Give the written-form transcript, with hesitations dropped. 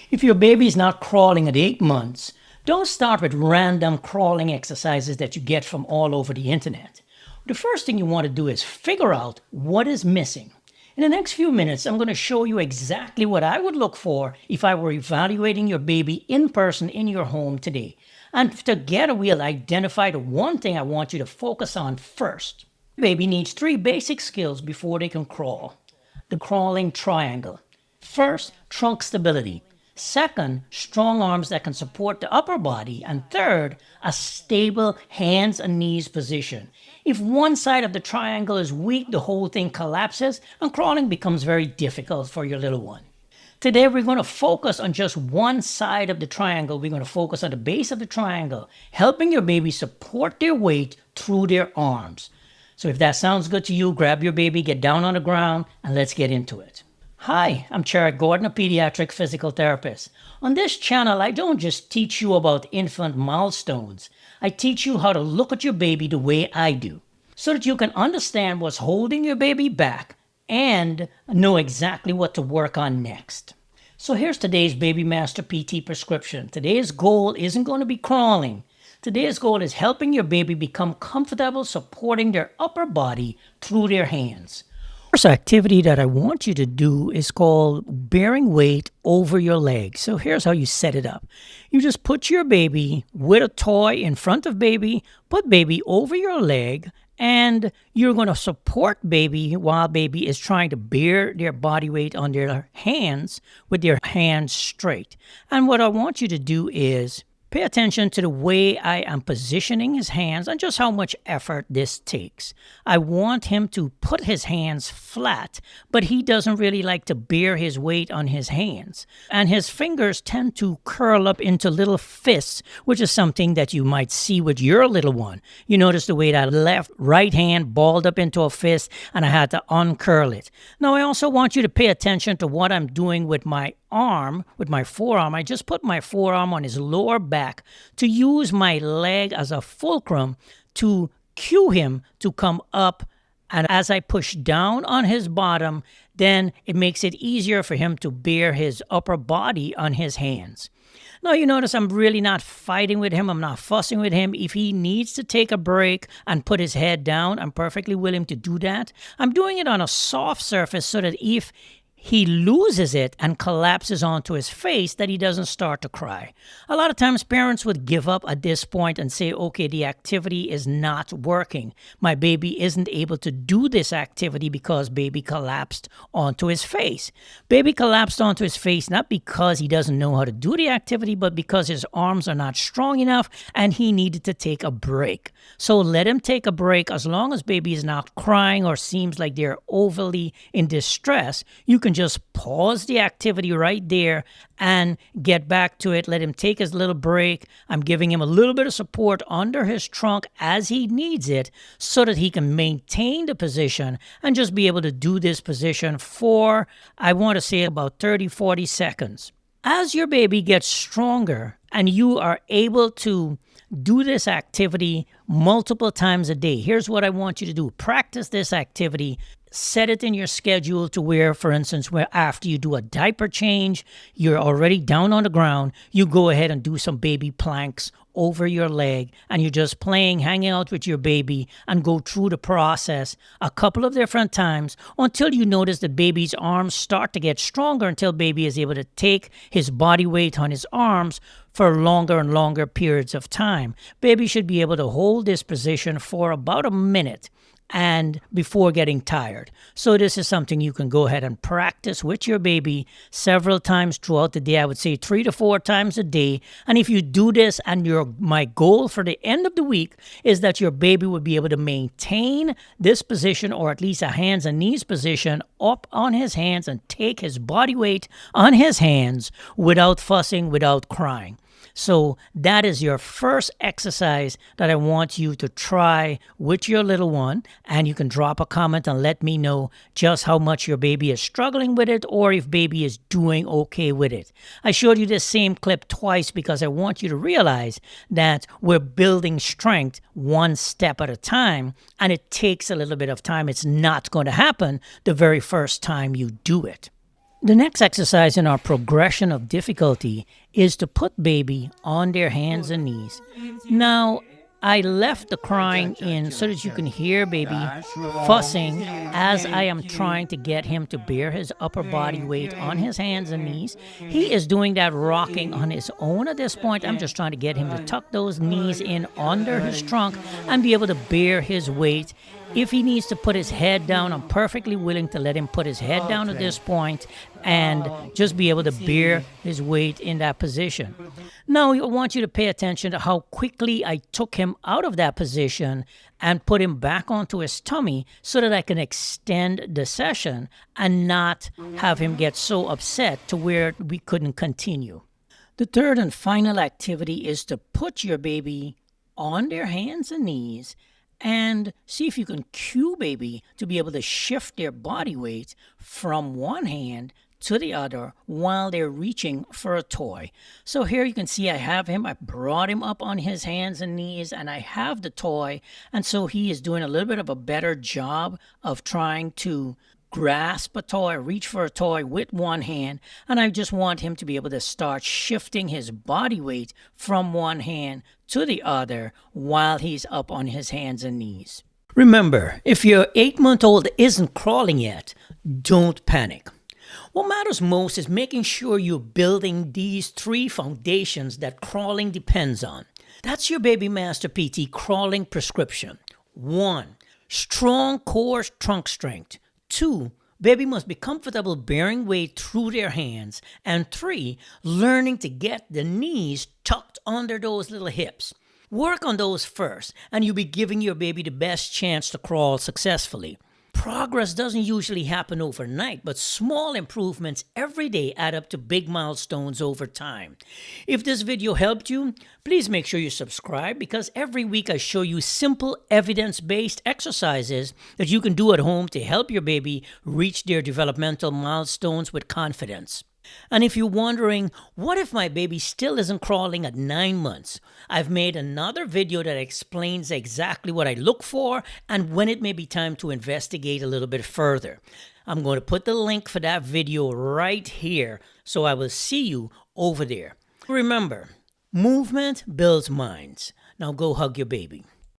If your baby's not crawling at 8 months, don't start with random crawling exercises that you get from all over the internet. The first thing you want to do is figure out what is missing. In the next few minutes, I'm going to show you exactly what I would look for if I were evaluating your baby in person in your home today. And together we'll identify the one thing I want you to focus on first. Your baby needs 3 basic skills before they can crawl. The crawling triangle. First, trunk stability. Second, strong arms that can support the upper body. And third, a stable hands and knees position. If one side of the triangle is weak, the whole thing collapses and crawling becomes very difficult for your little one. Today, we're going to focus on just one side of the triangle. We're going to focus on the base of the triangle, helping your baby support their weight through their arms. So if that sounds good to you, grab your baby, get down on the ground, and let's get into it. Hi, I'm Charrett Gordon, a pediatric physical therapist. On this channel, I don't just teach you about infant milestones. I teach you how to look at your baby the way I do, so that you can understand what's holding your baby back and know exactly what to work on next. So here's today's Baby Master PT prescription. Today's goal isn't going to be crawling. Today's goal is helping your baby become comfortable supporting their upper body through their hands. First activity that I want you to do is called bearing weight over your leg. So here's how you set it up. You just put your baby with a toy in front of baby, put baby over your leg, and you're going to support baby while baby is trying to bear their body weight on their hands with their hands straight. And what I want you to do is pay attention to the way I am positioning his hands and just how much effort this takes. I want him to put his hands flat, but he doesn't really like to bear his weight on his hands. And his fingers tend to curl up into little fists, which is something that you might see with your little one. You notice the way that right hand balled up into a fist and I had to uncurl it. Now I also want you to pay attention to what I'm doing with my arm, with my forearm. I just put my forearm on his lower back to use my leg as a fulcrum to cue him to come up. And as I push down on his bottom, then it makes it easier for him to bear his upper body on his hands. Now, you notice I'm really not fighting with him. I'm not fussing with him. If he needs to take a break and put his head down, I'm perfectly willing to do that. I'm doing it on a soft surface so that if he loses it and collapses onto his face, that he doesn't start to cry. A lot of times parents would give up at this point and say, okay, the activity is not working. My baby isn't able to do this activity because baby collapsed onto his face. Baby collapsed onto his face not because he doesn't know how to do the activity, but because his arms are not strong enough and he needed to take a break. So let him take a break. As long as baby is not crying or seems like they're overly in distress, you can just pause the activity right there and get back to it. Let him take his little break. I'm giving him a little bit of support under his trunk as he needs it so that he can maintain the position and just be able to do this position for, I want to say, about 30-40 seconds. As your baby gets stronger and you are able to do this activity multiple times a day, here's what I want you to do. Practice this activity. Set it in your schedule to where, for instance, where after you do a diaper change, you're already down on the ground, you go ahead and do some baby planks over your leg, and you're just playing, hanging out with your baby, and go through the process a couple of different times until you notice the baby's arms start to get stronger, until baby is able to take his body weight on his arms for longer and longer periods of time. Baby should be able to hold this position for about a minute and before getting tired. So this is something you can go ahead and practice with your baby several times throughout the day. I would say 3 to 4 times a day. And if you do this, and my goal for the end of the week is that your baby would be able to maintain this position, or at least a hands and knees position, up on his hands and take his body weight on his hands without fussing, without crying. So that is your first exercise that I want you to try with your little one. And you can drop a comment and let me know just how much your baby is struggling with it, or if baby is doing okay with it. I showed you this same clip twice because I want you to realize that we're building strength one step at a time, and it takes a little bit of time. It's not going to happen the very first time you do it. The next exercise in our progression of difficulty is to put baby on their hands and knees. Now, I left the crying in so that you can hear baby fussing as I am trying to get him to bear his upper body weight on his hands and knees. He is doing that rocking on his own at this point. I'm just trying to get him to tuck those knees in under his trunk and be able to bear his weight. If he needs to put his head down, I'm perfectly willing to let him put his head down at this point and just be able to bear his weight in that position. Now, I want you to pay attention to how quickly I took him out of that position and put him back onto his tummy so that I can extend the session and not have him get so upset to where we couldn't continue. The third and final activity is to put your baby on their hands and knees and see if you can cue baby to be able to shift their body weight from one hand to the other while they're reaching for a toy. So here you can see I brought him up on his hands and knees and I have the toy, and so he is doing a little bit of a better job of trying to grasp a toy, reach for a toy with one hand, and I just want him to be able to start shifting his body weight from one hand to the other while he's up on his hands and knees. Remember, if your 8-month-old isn't crawling yet, don't panic. What matters most is making sure you're building these 3 foundations that crawling depends on. That's your Baby Master PT crawling prescription. 1. Strong core trunk strength. 2. Baby must be comfortable bearing weight through their hands. And 3. Learning to get the knees tucked under those little hips. Work on those first, and you'll be giving your baby the best chance to crawl successfully. Progress doesn't usually happen overnight, but small improvements every day add up to big milestones over time. If this video helped you, please make sure you subscribe, because every week I show you simple evidence-based exercises that you can do at home to help your baby reach their developmental milestones with confidence. And if you're wondering, what if my baby still isn't crawling at 9 months? I've made another video that explains exactly what I look for and when it may be time to investigate a little bit further. I'm going to put the link for that video right here, so I will see you over there. Remember, movement builds minds. Now go hug your baby.